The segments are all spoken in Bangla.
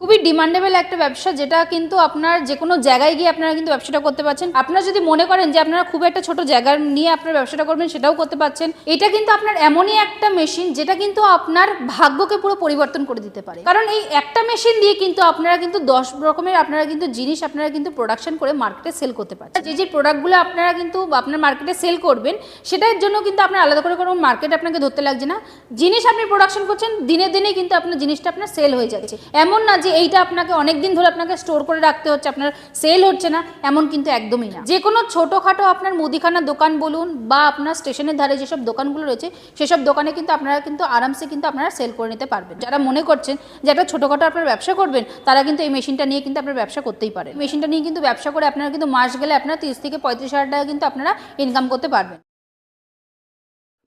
খুবই ডিমান্ডেবল একটা ব্যবসা, যেটা কিন্তু আপনার যে কোনো জায়গায় গিয়ে আপনারা কিন্তু ব্যবসাটা করতে পারছেন। আপনারা যদি মনে করেন যে আপনারা খুব একটা ছোট জায়গা নিয়ে আপনার ব্যবসাটা করবেন, সেটাও করতে পারছেন। এটা কিন্তু আপনার এমনই একটা মেশিন যেটা কিন্তু আপনার ভাগ্যকে পুরো পরিবর্তন করে দিতে পারে। কারণ এই একটা মেশিন দিয়ে কিন্তু আপনারা কিন্তু 10 রকমের আপনারা কিন্তু জিনিস আপনারা কিন্তু প্রোডাকশন করে মার্কেটে সেল করতে পারছেন। যে প্রোডাক্টগুলো আপনারা কিন্তু আপনার মার্কেটে সেল করবেন, সেটার জন্য কিন্তু আপনার আলাদা করে কোনো মার্কেট আপনাকে ধরতে লাগছে না। জিনিস আপনি প্রোডাকশন করছেন, দিনে দিনে কিন্তু আপনার জিনিসটা আপনার সেল হয়ে যাচ্ছে। এমন না যে এইটা আপনাকে অনেক দিন ধরে আপনাকে স্টোর করে রাখতে হচ্ছে, আপনার সেল হচ্ছে না, এমন কিন্তু একদমই না। যে কোনো ছোটোখাটো আপনার মুদিখানার দোকান বলুন বা আপনার স্টেশনের ধারে যেসব দোকানগুলো রয়েছে, সেসব দোকানে কিন্তু আপনারা কিন্তু আরামসে কিন্তু আপনারা সেল করে নিতে পারবেন। যারা মনে করছেন যে একটা ছোটোখাটো আপনার ব্যবসা করবেন, তারা কিন্তু এই মেশিনটা নিয়ে কিন্তু আপনার ব্যবসা করতেই পারেন। মেশিনটা নিয়ে কিন্তু ব্যবসা করে আপনারা কিন্তু মাস গেলে আপনারা 30 থেকে 35,000 টাকা কিন্তু আপনারা ইনকাম করতে পারবেন।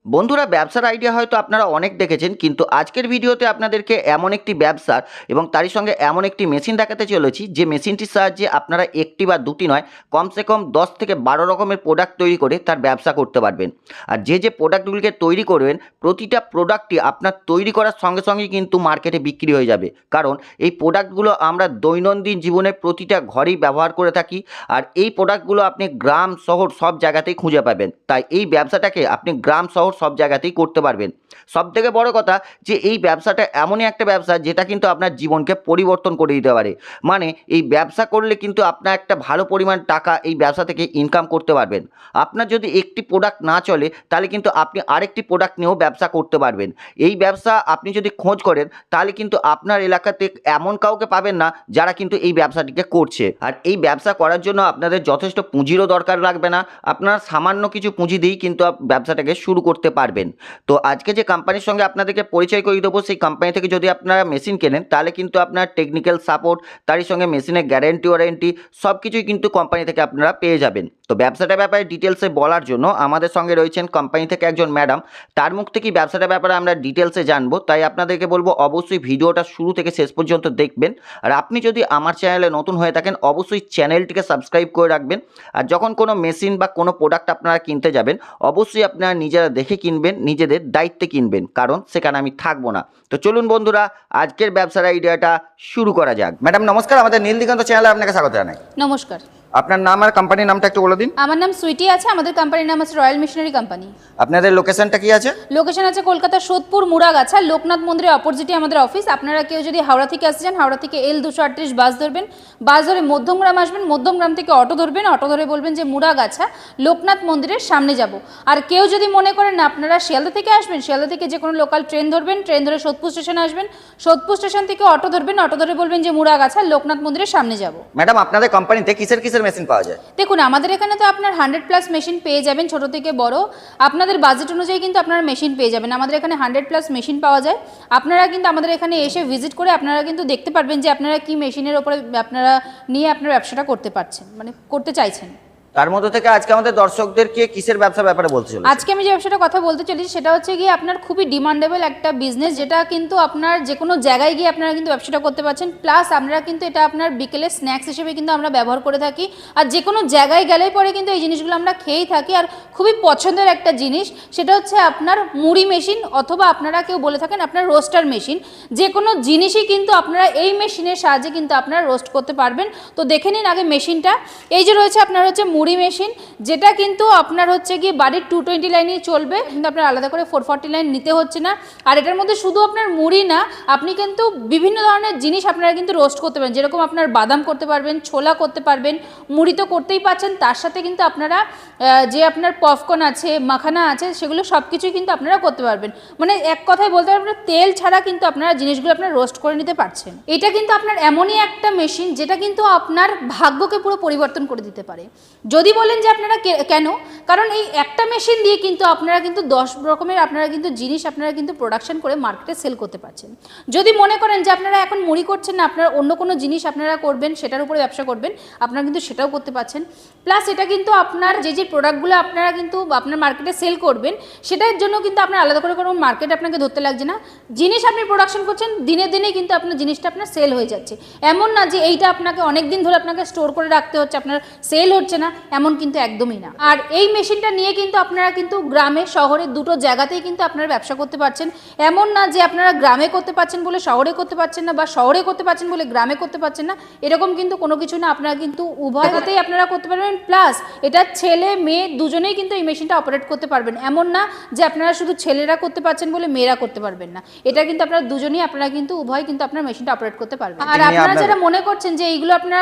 বন্ধুরা, ব্যবসার আইডিয়া হয়তো আপনারা অনেক দেখেছেন, কিন্তু আজকের ভিডিওতে আপনাদেরকে এমন একটি ব্যবসার এবং তারই সঙ্গে এমন একটি মেশিন দেখাতে চলেছি, যে মেশিনটির সাহায্যে আপনারা একটি বা দুটি নয়, কমসে কম 10 থেকে 12 রকমের প্রোডাক্ট তৈরি করে তার ব্যবসা করতে পারবেন। আর যে প্রোডাক্টগুলিকে তৈরি করবেন, প্রতিটা প্রোডাক্টই আপনার তৈরি করার সঙ্গে সঙ্গে কিন্তু মার্কেটে বিক্রি হয়ে যাবে। কারণ এই প্রোডাক্টগুলো আমরা দৈনন্দিন জীবনে প্রতিটা ঘরেই ব্যবহার করে থাকি, আর এই প্রোডাক্টগুলো আপনি গ্রাম শহর সব জায়গাতেই খুঁজে পাবেন। তাই এই ব্যবসাটাকে আপনি গ্রাম শহর সব জায়গাতেই করতে পারবেন। সবথেকে বড় কথা, যে এই ব্যবসাটা এমনই একটা ব্যবসা যেটা কিন্তু আপনার জীবনকে পরিবর্তন করে দিতে পারে। মানে এই ব্যবসা করলে কিন্তু আপনার একটা ভালো পরিমাণ টাকা এই ব্যবসা থেকে ইনকাম করতে পারবেন। আপনার যদি একটি প্রোডাক্ট না চলে, তাহলে কিন্তু আপনি আরেকটি প্রোডাক্ট নিয়েও ব্যবসা করতে পারবেন। এই ব্যবসা আপনি যদি খোঁজ করেন, তাহলে কিন্তু আপনার এলাকাতে এমন কাউকে পাবেন না যারা কিন্তু এই ব্যবসাটিকে করছে। আর এই ব্যবসা করার জন্য আপনাদের যথেষ্ট পুঁজিরও দরকার লাগবে না। আপনারা সামান্য কিছু পুঁজি দিয়েই কিন্তু ব্যবসাটাকে শুরু করতে পারবেন। তো আজকে যে কোম্পানির সঙ্গে আপনাদেরকে পরিচয় করিয়ে দেবো, সেই কোম্পানি থেকে যদি আপনারা মেশিন কেনেন, তাহলে কিন্তু আপনার টেকনিক্যাল সাপোর্ট, তারই সঙ্গে মেশিনের গ্যারেন্টি ওয়ারেন্টি সব কিছুই কিন্তু কোম্পানি থেকে আপনারা পেয়ে যাবেন। তো ব্যবসাটার ব্যাপারে ডিটেলসে বলার জন্য আমাদের সঙ্গে রয়েছেন কোম্পানি থেকে একজন ম্যাডাম। তার মুখ থেকেই ব্যবসাটার ব্যাপারে আমরা ডিটেলসে জানবো। তাই আপনাদেরকে বলবো, অবশ্যই ভিডিওটা শুরু থেকে শেষ পর্যন্ত দেখবেন। আর আপনি যদি আমার চ্যানেলে নতুন হয়ে থাকেন, অবশ্যই চ্যানেলটিকে সাবস্ক্রাইব করে রাখবেন। আর যখন কোনো মেশিন বা কোনো প্রোডাক্ট আপনারা কিনতে যাবেন, অবশ্যই আপনারা নিজেরা দেখে কিনবেন, নিজেদের দায়িত্বে কিনবেন, কারণ সেখানে আমি থাকবো না। তো চলুন বন্ধুরা, আজকের ব্যবসার আইডিয়াটা শুরু করা যাক। ম্যাডাম নমস্কার, আমাদের নীল দিগন্ত চ্যানেলে আপনাকে স্বাগত জানাই। নমস্কার। আপনার নাম আর কোম্পানির নামটা একটু বলে দিন। আমার নাম সুইটি আছে, আমাদের কোম্পানির নাম আছে রয়্যাল মিশনারি কোম্পানি। আপনাদের লোকেশনটা কি আছে? লোকেশন আছে কলকাতা সোদপুর মুড়াগাছা, লোকনাথ মন্দিরের অপোজিটে আমাদের অফিস। আপনারা কেউ যদি হাওড়া থেকে আসতে চান, হাওড়া থেকে L238 বাস ধরবেন, বাস ধরে মধ্যমগ্রাম আসবেন, মধ্যমগ্রাম থেকে অটো ধরবেন, অটো ধরে বলবেন যে মুড়াগাছা লোকনাথ মন্দিরের সামনে যাব। আর কেউ যদি মনে করেন না আপনারা শিয়ালদা থেকে আসবেন, শিয়ালদা থেকে যে কোনো লোকাল ট্রেন ধরবেন, ট্রেন ধরে সোদপুর স্টেশনে আসবেন, সোদপুর স্টেশন থেকে অটো ধরবেন, অটো ধরে বলবেন যে মুড়াগাছা লোকনাথ মন্দিরের সামনে যাব। ম্যাডাম আপনাদের কোম্পানিতে কিসের কিসের মেশিন পাওয়া যায়? দেখুন, আমাদের এখানে তো আপনার 100+ মেশিন পেয়ে যাবেন, ছোট থেকে বড়। আপনাদের বাজেট অনুযায়ী কিন্তু আপনারা মেশিন পেয়ে যাবেন। আমাদের এখানে 100+ মেশিন পাওয়া যায়। আপনারা কিন্তু আমাদের এখানে এসে ভিজিট করে আপনারা কিন্তু দেখতে পারবেন যে আপনারা কি মেশিনের ওপরে আপনারা নিয়ে আপনার ব্যবসাটা করতে পারছেন, মানে করতে চাইছেন। তার মধ্যে থেকে আজকে আমাদের দর্শকদেরকে কিসের ব্যবসার ব্যাপারে বলতে চলেছি? আজকে আমি যে ব্যবসাটা কথা বলতে চলেছি, সেটা হচ্ছে গিয়ে আপনার খুবই ডিমান্ডেবল একটা বিজনেস, যেটা কিন্তু আপনার যে কোনো জায়গায় গিয়ে আপনারা কিন্তু ব্যবসাটা করতে পারছেন। প্লাস আপনারা কিন্তু এটা আপনার বিকেলে স্ন্যাক্স হিসেবে কিন্তু আমরা ব্যবহার করে থাকি। আর যে কোনো জায়গায় গেলেই পরে কিন্তু এই জিনিসগুলো আমরা খেয়েই থাকি। আর খুবই পছন্দের একটা জিনিস, সেটা হচ্ছে আপনার মুড়ি মেশিন, অথবা আপনারা কেউ বলে থাকেন আপনার রোস্টার মেশিন। যে কোনো জিনিসই কিন্তু আপনারা এই মেশিনের সাহায্যে কিন্তু আপনারা রোস্ট করতে পারবেন। তো দেখে নিন আগে মেশিনটা। এই যে রয়েছে আপনার হচ্ছে মুড়ি মেশিন, যেটা কিন্তু আপনার হচ্ছে গিয়ে বাড়ির 220 লাইনেই চলবে, কিন্তু আপনার আলাদা করে 440 লাইন নিতে হচ্ছে না। আর এটার মধ্যে শুধু আপনার মুড়ি না, আপনি কিন্তু বিভিন্ন ধরনের জিনিস আপনারা কিন্তু রোস্ট করতে পারেন। যেরকম আপনার বাদাম করতে পারবেন, ছোলা করতে পারবেন, মুড়ি তো করতেই পারছেন, তার সাথে কিন্তু আপনারা যে আপনার পপকর্ন আছে, মাখানা আছে, সেগুলো সব কিছুই কিন্তু আপনারা করতে পারবেন। মানে এক কথায় বলতে পারবেন, তেল ছাড়া কিন্তু আপনারা জিনিসগুলো আপনারা রোস্ট করে নিতে পারছেন। এটা কিন্তু আপনার এমনই একটা মেশিন যেটা কিন্তু আপনার ভাগ্যকে পুরো পরিবর্তন করে দিতে পারে। যদি বলেন যে আপনারা কেন, কারণ এই একটা মেশিন দিয়ে কিন্তু আপনারা কিন্তু 10 রকমের আপনারা কিন্তু জিনিস আপনারা কিন্তু প্রোডাকশন করে মার্কেটে সেল করতে পারছেন। যদি মনে করেন যে আপনারা এখন মুড়ি করছেন না, আপনারা অন্য কোনো জিনিস আপনারা করবেন, সেটার উপরে ব্যবসা করবেন, আপনারা কিন্তু সেটাও করতে পারছেন। প্লাস এটা কিন্তু আপনার যে প্রোডাক্টগুলো আপনারা কিন্তু আপনার মার্কেটে সেল করবেন, সেটার জন্য কিন্তু আপনার আলাদা করে কোনো মার্কেট আপনাকে ধরতে লাগছে না। জিনিস আপনি প্রোডাকশন করছেন, দিনে দিনে কিন্তু আপনার জিনিসটা আপনার সেল হয়ে যাচ্ছে। এমন না যে এইটা আপনাকে অনেক দিন ধরে আপনাকে স্টোর করে রাখতে হচ্ছে, আপনার সেল হচ্ছে না, এমন কিন্তু একদমই না। আর এই মেশিনটা নিয়ে কিন্তু আপনারা কিন্তু গ্রামে শহরে দুটো জায়গাতেই কিন্তু আপনারা ব্যবসা করতে পারছেন। এমন না যে আপনারা গ্রামে করতে পারছেন বলে শহরে করতে পারছেন না, বা শহরে করতে পারছেন বলে গ্রামে করতে পারছেন না, এরকম কিন্তু কোনো কিছু না। আপনারা কিন্তু উভয় জায়গাতেই আপনারা করতে পারবেন। প্লাস এটা ছেলে মেয়ে দুজনেই কিন্তু এই মেশিনটা অপারেট করতে পারবেন। এমন না যে আপনারা শুধু ছেলেরা করতে পারছেন বলে মেয়েরা করতে পারবেন না, এটা কিন্তু আপনারা দুজনেই আপনারা কিন্তু উভয় কিন্তু আপনার মেশিনটা অপারেট করতে পারবেন। আর আপনারা যারা মনে করছেন যে এইগুলো আপনারা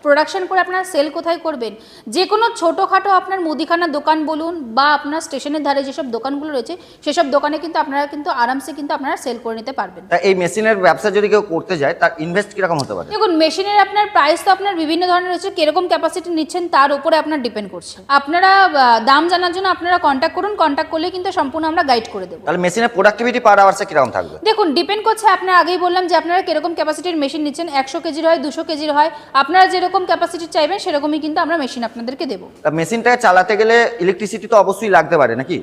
প্রোডাকশন করে আপনারা সেল কোথায় করবেন, যে কোনো ছোটোখাটো আপনার মুদিখানার দোকান বলুন বা আপনার স্টেশনের ধারে যেসব দোকানগুলো রয়েছে সেসব দোকানে কিন্তু আপনারা কিন্তু আরামসে কিন্তু আপনারা সেল করে নিতে পারবেন। এই মেশিনের ব্যবসা যদি কেউ করতে যায় তার ইনভেস্ট কিরকম হতে পারে? দেখুন, মেশিনের আপনার প্রাইস তো আপনার বিভিন্ন ধরনের রয়েছে, কিরকম ক্যাপাসিটি নিচ্ছেন তার উপরে আপনার ডিপেন্ড করছে। আপনারা দাম জানার জন্য আপনারা কন্ট্যাক্ট করুন, কন্ট্যাক্ট করলে কিন্তু সম্পূর্ণ আমরা গাইড করে দেবো। তাহলে মেশিনের প্রোডাক্টিভিটি পার আওয়ার্সে কিরকম থাকবে? দেখুন, ডিপেন্ড করছে, আপনার আগেই বললাম যে আপনারা কিরকম ক্যাপাসিটির মেশিন নিচ্ছেন। 100 কেজির হয়, 200 কেজির হয়, আপনারা যেরকম ক্যাপাসিটি চাইবেন সেরকমই কিন্তু আমরা মেশিন আপনাদেরকে দেবো। মেশিনটাকে চালাতে গেলে ইলেকট্রিসিটি তো অবশ্যই লাগতে পারে নাকি?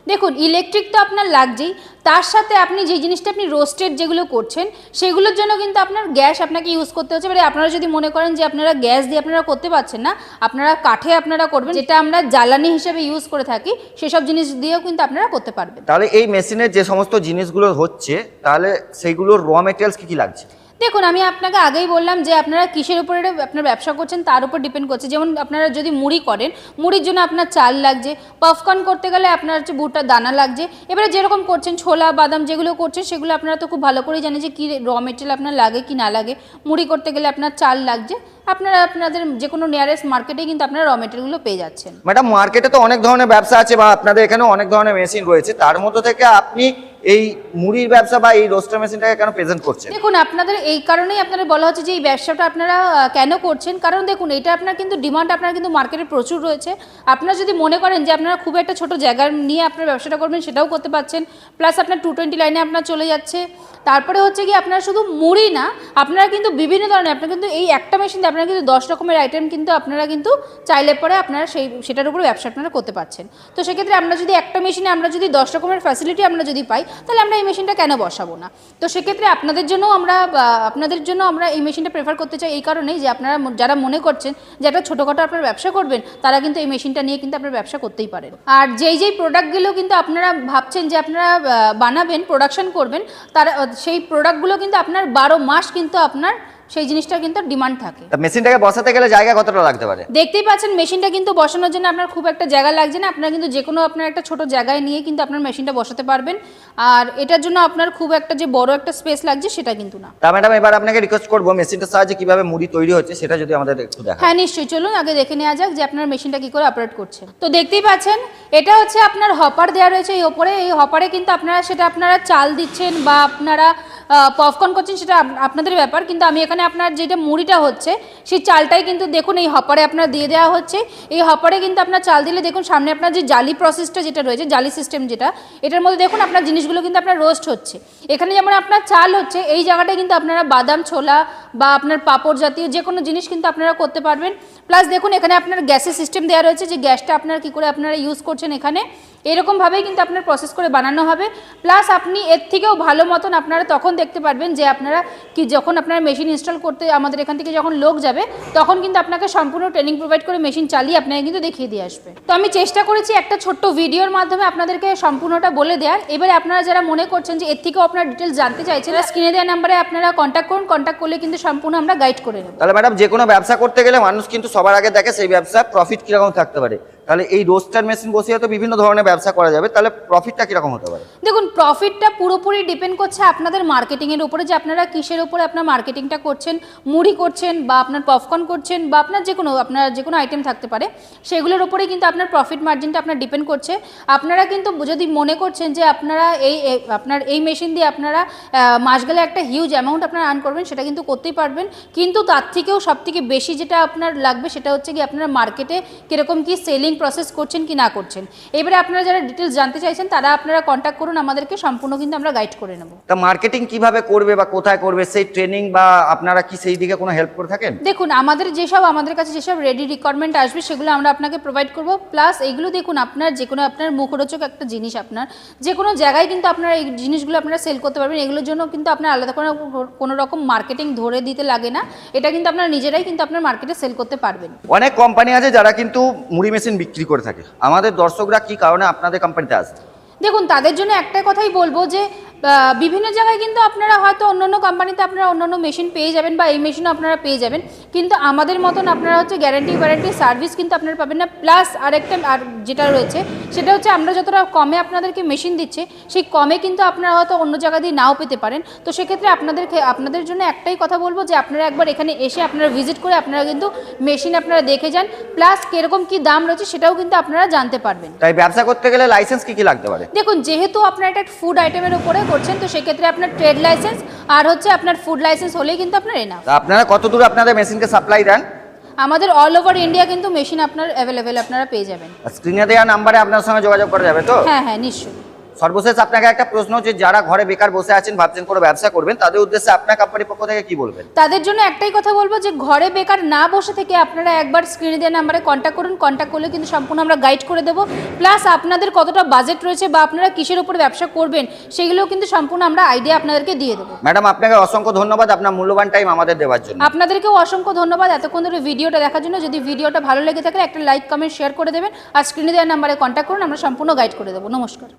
দেখুন, ইলেকট্রিক তো আপনার লাগছেই, তার সাথে আপনি যে জিনিসটা আপনি রোস্টেড যেগুলো করছেন সেগুলোর জন্য কিন্তু আপনার গ্যাস আপনাকে ইউজ করতে হচ্ছে। এবারে আপনারা যদি মনে করেন যে আপনারা গ্যাস দিয়ে আপনারা করতে পারছেন না, আপনারা কাঠে আপনারা করবেন, যেটা আমরা জ্বালানি হিসেবে ইউজ করে থাকি, সেসব জিনিস দিয়েও কিন্তু আপনারা করতে পারবেন। তাহলে এই মেশিনের যে সমস্ত জিনিসগুলো হচ্ছে তাহলে সেইগুলোর র মেটেরিয়ালস কি কি লাগছে? দেখুন, আমি আপনাকে আগেই বললাম যে আপনারা কিসের উপরে আপনার ব্যবসা করছেন তার উপর ডিপেন্ড করছে। যেমন আপনারা যদি মুড়ি করেন, মুড়ির জন্য আপনার চাল লাগছে, পপকর্ন করতে গেলে আপনার হচ্ছে ভুট্টার দানা লাগছে। এবারে যেরকম করছেন ছোলা বাদাম যেগুলো করছেন সেগুলো আপনারা তো খুব ভালো করেই জানেন যে কী র মেটেরিয়াল আপনার লাগে কি না লাগে। মুড়ি করতে গেলে আপনার চাল লাগছে, আপনারা আপনাদের যে কোনো নিয়ারেস্ট মার্কেটে কিন্তু আপনারা র মেটেরিয়ালগুলো পেয়ে যাচ্ছেন। ম্যাডাম, মার্কেটে তো অনেক ধরনের ব্যবসা আছে বা আপনাদের এখানেও অনেক ধরনের মেশিন রয়েছে, তার মধ্যে থেকে আপনি এই মুড়ির ব্যবসা বা এই রোস্টার মেশিনটাকে কেন প্রেজেন্ট করছেন? দেখুন, আপনাদের এই কারণেই আপনাদের বলা হচ্ছে যে এই ব্যবসাটা আপনারা কেন করছেন, কারণ দেখুন এটা আপনার কিন্তু ডিমান্ড আপনার কিন্তু মার্কেটে প্রচুর রয়েছে। আপনারা যদি মনে করেন যে আপনারা খুব একটা ছোট জায়গা নিয়ে আপনার ব্যবসাটা করবেন সেটাও করতে পারছেন, প্লাস আপনার 220 লাইনে আপনার চলে যাচ্ছে। তারপরে হচ্ছে কি আপনারা শুধু মুড়ি না, আপনারা কিন্তু বিভিন্ন ধরনের আপনারা কিন্তু এই একটা মেশিন দিয়ে আপনারা কিন্তু 10 রকমের আইটেম কিন্তু আপনারা কিন্তু চাইলে পরে আপনারা সেটার উপরে ব্যবসা আপনারা করতে পারছেন। তো সেক্ষেত্রে আমরা যদি একটা মেশিনে আমরা যদি 10 রকমের ফ্যাসিলিটি আমরা যদি পাই, তাহলে আমরা এই মেশিনটা কেন বসাবো না? তো সেক্ষেত্রে আপনাদের জন্য আমরা এই মেশিনটা প্রেফার করতে চাই এই কারণেই যে আপনারা যারা মনে করছেন যে একটা ছোটোখাটো আপনার ব্যবসা করবেন, তারা কিন্তু এই মেশিনটা নিয়ে কিন্তু আপনার ব্যবসা করতেই পারেন। আর যেই প্রোডাক্টগুলো কিন্তু আপনারা ভাবছেন যে আপনারা বানাবেন, প্রোডাকশন করবেন, তারা সেই প্রোডাক্টগুলো কিন্তু আপনার 12 মাস কিন্তু আপনার সেই জিনিসটা কিন্তু ডিমান্ড থাকে। মেশিনটাকে বসাতে গেলে জায়গা কতটা লাগতে পারে? দেখতেই পাচ্ছেন মেশিনটা কিন্তু বসানোর জন্য আপনার খুব একটা জায়গা লাগছে না, আপনারা কিন্তু যে কোনো আপনার একটা ছোট জায়গায় নিয়ে কিন্তু আপনার মেশিনটা বসাতে পারবেন। আর এটার জন্য আপনার খুব একটা যে বড় একটা স্পেস লাগছে সেটা কিন্তু না। তা ম্যাডাম, এবার আপনাকে রিকোয়েস্ট করবো মেশিনটার সাহায্যে কিভাবে মুড়ি তৈরি হচ্ছে সেটা যদি আমাদের একটু দেখান। হ্যাঁ, নিশ্চয়ই, চলুন আগে দেখে নেওয়া যাক যে আপনার মেশিনটা কি করে অপারেট করছে। তো দেখতেই পাচ্ছেন এটা হচ্ছে আপনার হপার দেওয়া রয়েছে এই ওপরে। এই হপারে কিন্তু আপনারা চাল দিচ্ছেন বা আপনারা পপকর্ন করছেন, সেটা আপনাদের ব্যাপার। কিন্তু আমি এখানে আপনার যেটা মুড়িটা হচ্ছে সেই চালটাই কিন্তু দেখুন এই হপারে আপনার দিয়ে দেওয়া হচ্ছে। এই হপারে কিন্তু আপনার চাল দিলে দেখুন সামনে আপনার যে জালি প্রসেসটা যেটা রয়েছে, জালি সিস্টেম যেটা, এটার মধ্যে দেখুন আপনার জিনিসগুলো কিন্তু আপনার রোস্ট হচ্ছে। এখানে যেমন আপনার চাল হচ্ছে, এই জায়গাটায় কিন্তু আপনারা বাদাম ছোলা বা আপনার পাঁপড় জাতীয় যে কোনো জিনিস কিন্তু আপনারা করতে পারবেন। প্লাস দেখুন এখানে আপনার গ্যাসের সিস্টেম দেওয়া রয়েছে, যে গ্যাসটা আপনার কী করে আপনারা ইউজ করছেন এখানে, এরকমভাবেই কিন্তু আপনার প্রসেস করে বানানো হবে। প্লাস আপনি এর থেকেও ভালো মতন আপনারা তখন দেখতে পারবেন যে আপনারা কি যখন আপনারা মেশিন ইনস্টল করতে আমাদের এখান থেকে যখন লোক যাবে, তখন কিন্তু আপনাকে সম্পূর্ণ ট্রেনিং প্রোভাইড করে মেশিন চালিয়ে আপনাকে কিন্তু দেখিয়ে দিয়ে আসবে। তো আমি চেষ্টা করেছি একটা ছোট্ট ভিডিওর মাধ্যমে আপনাদেরকে সম্পূর্ণটা বলে দেওয়ার। এবারে আপনারা যারা মনে করছেন যে এর থেকেও আপনার ডিটেলস জানতে চাইছেন, স্ক্রিনে দেওয়া নাম্বারে আপনারা কন্ট্যাক্ট করুন, কন্ট্যাক্ট করলে কিন্তু সম্পূর্ণ আমরা গাইড করে নেব। তাহলে ম্যাডাম, যে কোনো ব্যবসা করতে গেলে মানুষ কিন্তু সবার আগে দেখে সেই ব্যবসা প্রফিট কিরকম থাকতে পারে। তাহলে এই রোস্টার মেশিন বসিয়ে তো বিভিন্ন ধরনের ব্যবসা করা যাবে, তাহলে প্রফিটটা কিরকম হতে পারে? দেখুন, প্রফিটটা পুরোপুরি ডিপেন্ড করছে আপনাদের মার্কেটিংয়ের উপরে, যে আপনারা কিসের উপরে আপনার মার্কেটিংটা করছেন। মুড়ি করছেন বা আপনার পপকর্ন করছেন বা আপনার যে কোনো আইটেম থাকতে পারে, সেগুলোর উপরেই কিন্তু আপনার প্রফিট মার্জিনটা আপনার ডিপেন্ড করছে। আপনারা কিন্তু যদি মনে করছেন যে আপনারা এই মেশিন দিয়ে আপনারা মাস গেলে একটা হিউজ অ্যামাউন্ট আপনারা আর্ন করবেন, সেটা কিন্তু করতেই পারবেন। কিন্তু তার থেকেও সবথেকে বেশি যেটা আপনার লাগবে সেটা হচ্ছে কি আপনার মার্কেটে কীরকম কি সেলিং প্রসেস করছেন কি না করছেন। এবারে আপনারা যারা ডিটেলস জানতে চাইছেন তারা আপনারা কন্ট্যাক্ট করুন আমাদেরকে, সম্পূর্ণ কিন্তু আমরা গাইড করে নেব। তা মার্কেটিং কিভাবে করবে বা কোথায় করবে সেই ট্রেনিং বা আপনারা কি সেই দিকে কোনো হেল্প করে থাকেন? দেখুন আমাদের কাছে যেসব রেডি রিকোয়ারমেন্ট আসবে সেগুলো আমরা আপনাকে প্রোভাইড করব। প্লাস এইগুলো দেখুন আপনার যে কোনো আপনার মুখরোচক একটা জিনিস, আপনার যে কোনো জায়গায় কিন্তু আপনারা এই জিনিসগুলো আপনারা সেল করতে পারবেন। এগুলোর জন্য কিন্তু আপনার আলাদা করে কোনো রকম মার্কেটিং ধরে দিতে লাগে না, এটা কিন্তু আপনারা নিজেরাই কিন্তু আপনার মার্কেটে সেল করতে পারবেন। অনেক কোম্পানি আছে যারা কিন্তু মুড়ি মেশিন বিক্রি করে থাকে, আমাদের দর্শকরা কি কারণে আপনাদের কোম্পানিতে আসে? দেখুন তাদের জন্য একটাই কথাই বলবো যে বিভিন্ন জায়গায় কিন্তু আপনারা হয়তো অন্যান্য কোম্পানিতে আপনারা অন্যান্য মেশিন পেয়ে যাবেন বা এই মেশিনও আপনারা পেয়ে যাবেন, কিন্তু আমাদের মতন আপনারা হচ্ছে গ্যারান্টি ওয়ারেন্টি সার্ভিস কিন্তু আপনারা পাবেন না। প্লাস আরেকটা আর যেটা রয়েছে সেটা হচ্ছে আমরা যতটা কমে আপনাদেরকে মেশিন দিচ্ছে সেই কমে কিন্তু আপনারা হয়তো অন্য জায়গা দিয়ে নাও পেতে পারেন। তো সেক্ষেত্রে আপনাদের জন্য একটাই কথা বলবো যে আপনারা একবার এখানে এসে আপনারা ভিজিট করে আপনারা কিন্তু মেশিন আপনারা দেখে যান, প্লাস কিরকম কি দাম রয়েছে সেটাও কিন্তু আপনারা জানতে পারবেন। তাই ব্যবসা করতে গেলে লাইসেন্স কি কি লাগতে পারে? দেখুন যেহেতু আপনার একটা ফুড আইটেমের উপরে করছেন তো সেক্ষেত্রে আপনার ট্রেড লাইসেন্স আর হচ্ছে আপনার ফুড লাইসেন্স হলেই কিন্তু আপনার এনাফ। আপনারা কত দূর আপনাদের মেশিনকে সাপ্লাই দেন? আমাদের অল ওভার ইন্ডিয়া কিন্তু মেশিন আপনার অ্যাভেলেবেল আপনারা পেয়ে যাবেন। স্ক্রিনে দেওয়া নাম্বারে আপনার সঙ্গে যোগাযোগ করা যাবে তো? হ্যাঁ হ্যাঁ নিশ্চয়ই। সর্বশেষ আপনাকে একটা প্রশ্ন, যে যারা ঘরে বেকার বসে আছেন ভাবছেন কোনো ব্যবসা করবেন, তাদের উদ্দেশ্যে আপনার কোম্পানির পক্ষ থেকে কি বলবেন? তাদের জন্য একটাই কথা বলবো যে ঘরে বেকার না বসে থেকে আপনারা একবার স্ক্রিনে দেওয়া নাম্বারে কন্ট্যাক্ট করুন। কন্ট্যাক্ট করলে কিন্তু সম্পূর্ণ আমরা গাইড করে দেবো। প্লাস আপনাদের কতটা বাজেট রয়েছে বা আপনারা কিসের উপরে ব্যবসা করবেন সেগুলোও কিন্তু সম্পূর্ণ আমরা আইডিয়া আপনাদেরকে দিয়ে দেবো। ম্যাডাম আপনাকে অসংখ্য ধন্যবাদ আপনার মূল্যবান টাইম আমাদের দেওয়ার জন্য। আপনাদেরকেও অসংখ্য ধন্যবাদ এতক্ষণ ধরে ভিডিওটা দেখার জন্য। যদি ভিডিওটা ভালো লেগে থাকে একটা লাইক কমেন্ট শেয়ার করে দেবেন আর স্ক্রিনে দেওয়া নাম্বারে কন্ট্যাক্ট করুন, আমরা সম্পূর্ণ গাইড করে দেবো। নমস্কার।